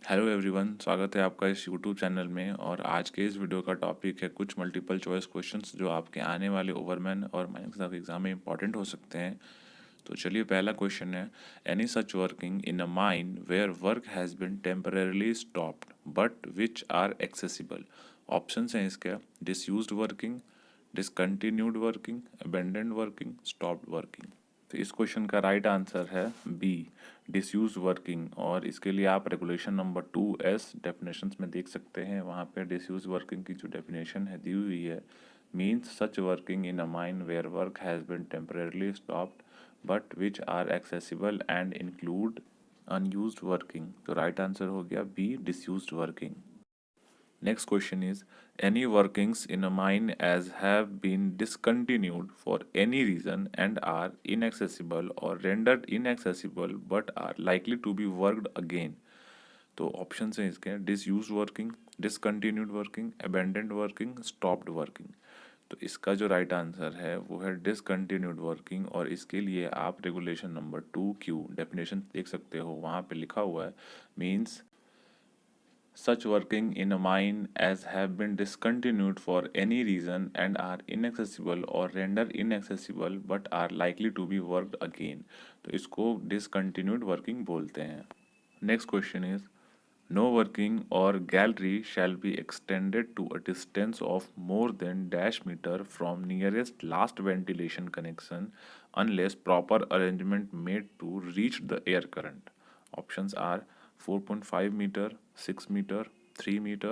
Hello everyone, स्वागत है आपका इस यूट्यूब चैनल में। और आज के इस वीडियो का टॉपिक है कुछ मल्टीपल चॉइस क्वेश्चंस जो आपके आने वाले ओवरमैन और माइंस एग्जाम में इंपॉर्टेंट हो सकते हैं। तो चलिए, पहला क्वेश्चन है, any such working in a mine where work has been temporarily stopped but which are accessible. Options हैं इसके, disused working, discontinued working, abandoned working, stopped working. तो इस क्वेश्चन का राइट आंसर है बी, डिसयूज वर्किंग। और इसके लिए आप रेगुलेशन नंबर 2S डेफिनेशंस में देख सकते हैं। वहाँ पे डिसयूज वर्किंग की जो डेफिनेशन है दी हुई है, means such working in a mine where work has been temporarily stopped but which are accessible and include unused working. तो राइट आंसर हो गया B, disused working. Next question is, any workings in a mine as have been discontinued for any reason and are inaccessible or rendered inaccessible but are likely to be worked again। तो option हैं इसके, disuse working, discontinued working, abandoned working, stopped working. तो इसका जो right answer है वो है discontinued working. और इसके लिए आप रेगुलेशन नंबर 2Q डेफिनेशन देख सकते हो, वहाँ पे लिखा हुआ है, means such working in a mine as have been discontinued for any reason and are inaccessible or rendered inaccessible but are likely to be worked again। तो इसको discontinued working बोलते हैं। Next question is, no working or gallery shall be extended to a distance of more than dash meter from nearest last ventilation connection unless proper arrangement made to reach the air current। Options are 4.5 meter, 6 meter, 3 meter,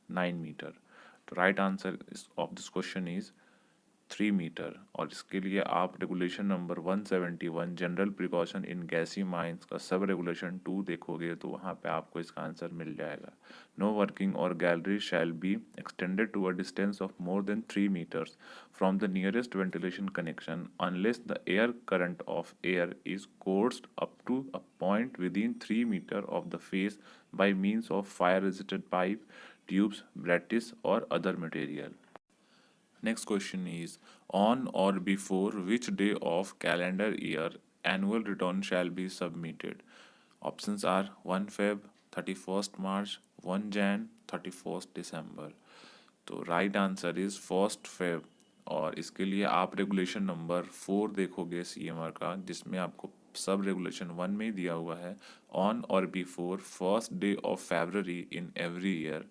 9 meter। तो right answer of this question is 3 metre. और इसके लिए आप regulation number 171 general precaution in gassy mines का sub regulation 2 देखोगे तो वहाँ पे आपको इसका आंसर मिल जाएगा। No working or gallery shall be extended to a distance of more than 3 metres from the nearest ventilation connection unless the air current of air is coursed up to a point within 3 metre of the face by means of fire resistant pipe, tubes, blattice or other material। Next question is, on or before which day of calendar year annual return shall be submitted। Options are 1 Feb, 31st March, 1 Jan, 31st December। तो right answer is 1 Feb। और इसके लिए आप regulation number 4 देखोगे CMR का, जिसमें आपको sub regulation 1 में ही दिया हुआ है, ऑन और before first day of February in every year.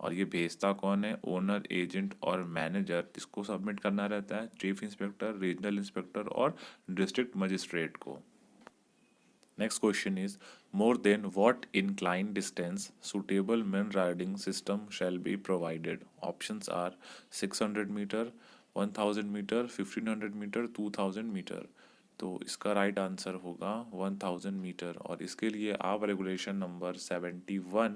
और ये भेजता कौन है, ओनर, एजेंट और मैनेजर। इसको सबमिट करना रहता है चीफ इंस्पेक्टर, रीजनल इंस्पेक्टर और डिस्ट्रिक्ट मजिस्ट्रेट को। Next question is, more than what incline distance suitable main riding system shall be provided। Options are 600 meter, 1000 meter, 1500 meter, 2000 meter। तो इसका right answer होगा 1000 metre. और इसके लिए आप रेगुलेशन नंबर 71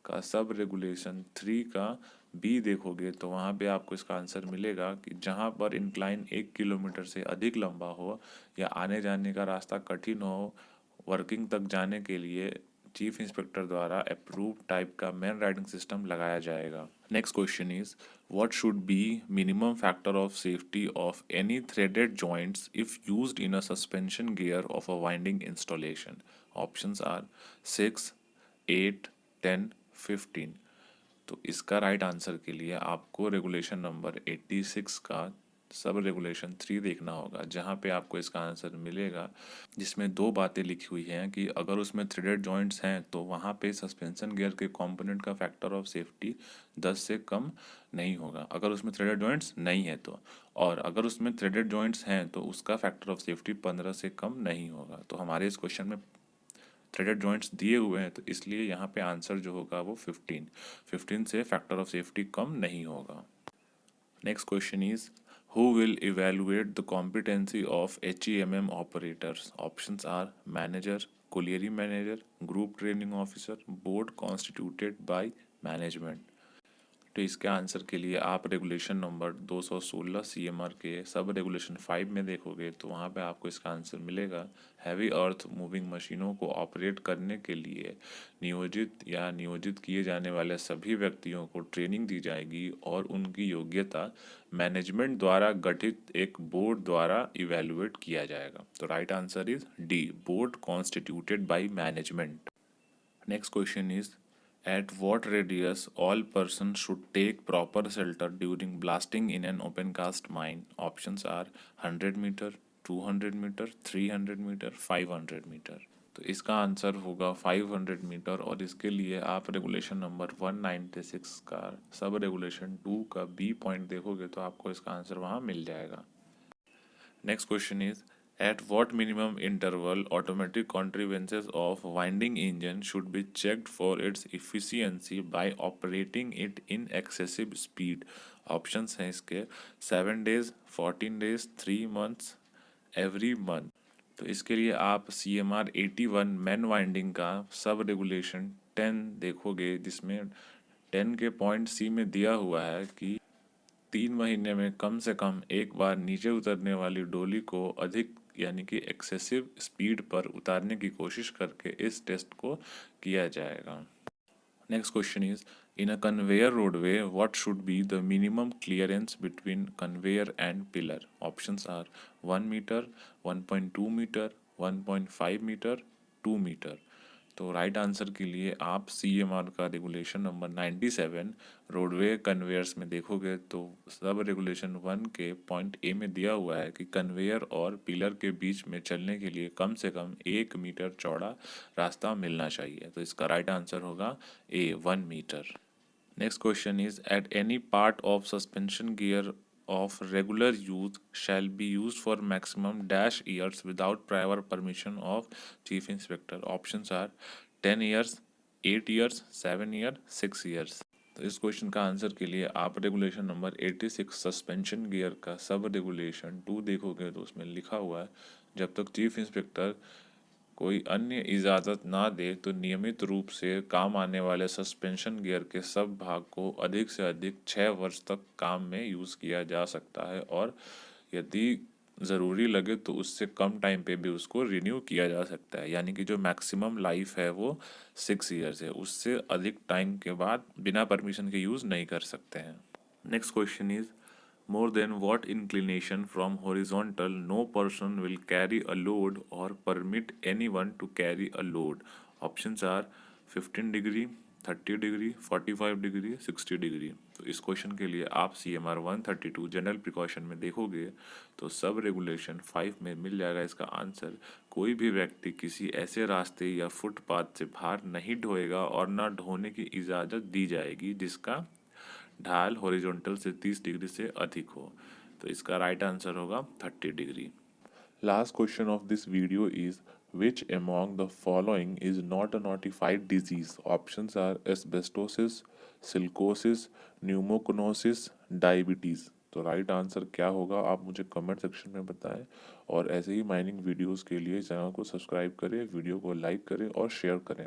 का सब रेगुलेशन 3 का बी देखोगे तो वहाँ पे आपको इसका आंसर मिलेगा कि जहाँ पर इंक्लाइन 1 किलोमीटर से अधिक लंबा हो या आने जाने का रास्ता कठिन हो, वर्किंग तक जाने के लिए चीफ इंस्पेक्टर द्वारा अप्रूव टाइप का मेन राइडिंग सिस्टम लगाया जाएगा। Next question is, what should be minimum factor of safety of any threaded joints if used in a suspension gear of a winding installation. Options are 6, 8, 10, 15। तो इसका right answer के लिए आपको regulation number 86 का sub regulation 3 देखना होगा, जहाँ पे आपको इसका आंसर मिलेगा, जिसमें दो बातें लिखी हुई हैं कि अगर उसमें थ्रेडेड जॉइंट्स हैं तो वहाँ पे सस्पेंशन गियर के कंपोनेंट का फैक्टर ऑफ सेफ्टी 10 से कम नहीं होगा अगर उसमें थ्रेडेड जॉइंट्स नहीं है तो। और अगर उसमें थ्रेडेड जॉइंट्स हैं तो उसका फैक्टर ऑफ सेफ्टी 15 से कम नहीं होगा। तो हमारे इस क्वेश्चन में थ्रेडेड जॉइंट्स दिए हुए हैं, तो इसलिए यहाँ पे आंसर जो होगा वो 15 से फैक्टर ऑफ सेफ्टी कम नहीं होगा। Next question is, who will evaluate the competency of HEMM operators। Options are manager, colliery manager, group training officer, board constituted by management। तो इसके आंसर के लिए आप रेगुलेशन नंबर 216 CMR के सब रेगुलेशन 5 में देखोगे तो वहाँ पे आपको इसका आंसर मिलेगा, हैवी अर्थ मूविंग मशीनों को ऑपरेट करने के लिए नियोजित किए जाने वाले सभी व्यक्तियों को ट्रेनिंग दी जाएगी और उनकी योग्यता मैनेजमेंट द्वारा गठित एक बोर्ड द्वारा इवेलुएट किया जाएगा। तो right answer is D, board constituted by management. Next question is at what radius all persons should take proper shelter during blasting in an open cast mine? Options are 100 meter, 200 meter, 300 meter, 500 meter. तो इसका answer होगा 500 metre, और इसके लिए आप regulation number 196 का sub regulation 2 का B point देखोगे तो आपको इसका आंसर वहाँ मिल जाएगा। Next question is at what minimum interval automatic contrivances of winding engine should be checked for its efficiency by operating it in excessive speed? Options हैं इसके 7 days, 14 days, 3 months, every month। तो इसके लिए आप CMR 81 man winding का sub regulation 10 देखोगे, जिसमें 10 के पॉइंट सी में दिया हुआ है कि 3 महीने में कम से कम एक बार नीचे उतरने वाली डोली को अधिक यानी कि एक्सेसिव स्पीड पर उतारने की कोशिश करके इस टेस्ट को किया जाएगा। Next question is in a conveyor roadway what should be the minimum clearance between conveyor and pillar? Options are 1 metre, 1.2 metre, 1.5 metre, 2 metre. तो राइट आंसर के लिए आप CMR का रेगुलेशन नंबर 97 रोडवे कन्वेयर्स में देखोगे तो सब रेगुलेशन 1 के point A में दिया हुआ है कि कन्वेयर और पिलर के बीच में चलने के लिए कम से कम 1 मीटर चौड़ा रास्ता मिलना चाहिए। तो इसका राइट आंसर होगा A 1 metre. Next question is at any part of suspension gear of regular use shall be used for maximum dash years without prior permission of chief inspector? Options are 10 years, 8 years, 7 year, 6 years। तो इस question का answer के लिए आप regulation number 86 suspension gear का sub regulation 2 देखोगे तो उसमें लिखा हुआ है जब तक चीफ इंस्पेक्टर कोई अन्य इजाज़त ना दे तो नियमित रूप से काम आने वाले सस्पेंशन गियर के सब भाग को अधिक से अधिक 6 वर्ष तक काम में यूज़ किया जा सकता है, और यदि ज़रूरी लगे तो उससे कम टाइम पे भी उसको रिन्यू किया जा सकता है। यानी कि जो मैक्सिमम लाइफ है वो 6 ईयर्स है, उससे अधिक टाइम के बाद बिना परमिशन के यूज़ नहीं कर सकते हैं। Next question is more than what inclination from horizontal no person will carry a load or permit anyone to carry a load? Options are 15 degree, 30 degree, 45 degree, 60 degree. तो इस क्वेश्चन के लिए आप CMR 132 जनरल प्रिकॉशन में देखोगे तो sub regulation 5 में मिल जाएगा इसका आंसर। कोई भी व्यक्ति किसी ऐसे रास्ते या फुटपाथ से बाहर नहीं ढोएगा और ना ढोने की इजाज़त दी जाएगी जिसका ढाल हॉरिजॉन्टल से 30 डिग्री से अधिक हो। तो इसका राइट आंसर होगा 30 degree. Last question of this video is which among the following is not a notified disease? Options are asbestosis, silicosis, pneumoconiosis, diabetes. तो राइट आंसर क्या होगा आप मुझे कमेंट सेक्शन में बताएं, और ऐसे ही माइनिंग वीडियोस के लिए चैनल को सब्सक्राइब करें, वीडियो को लाइक करें और शेयर करें।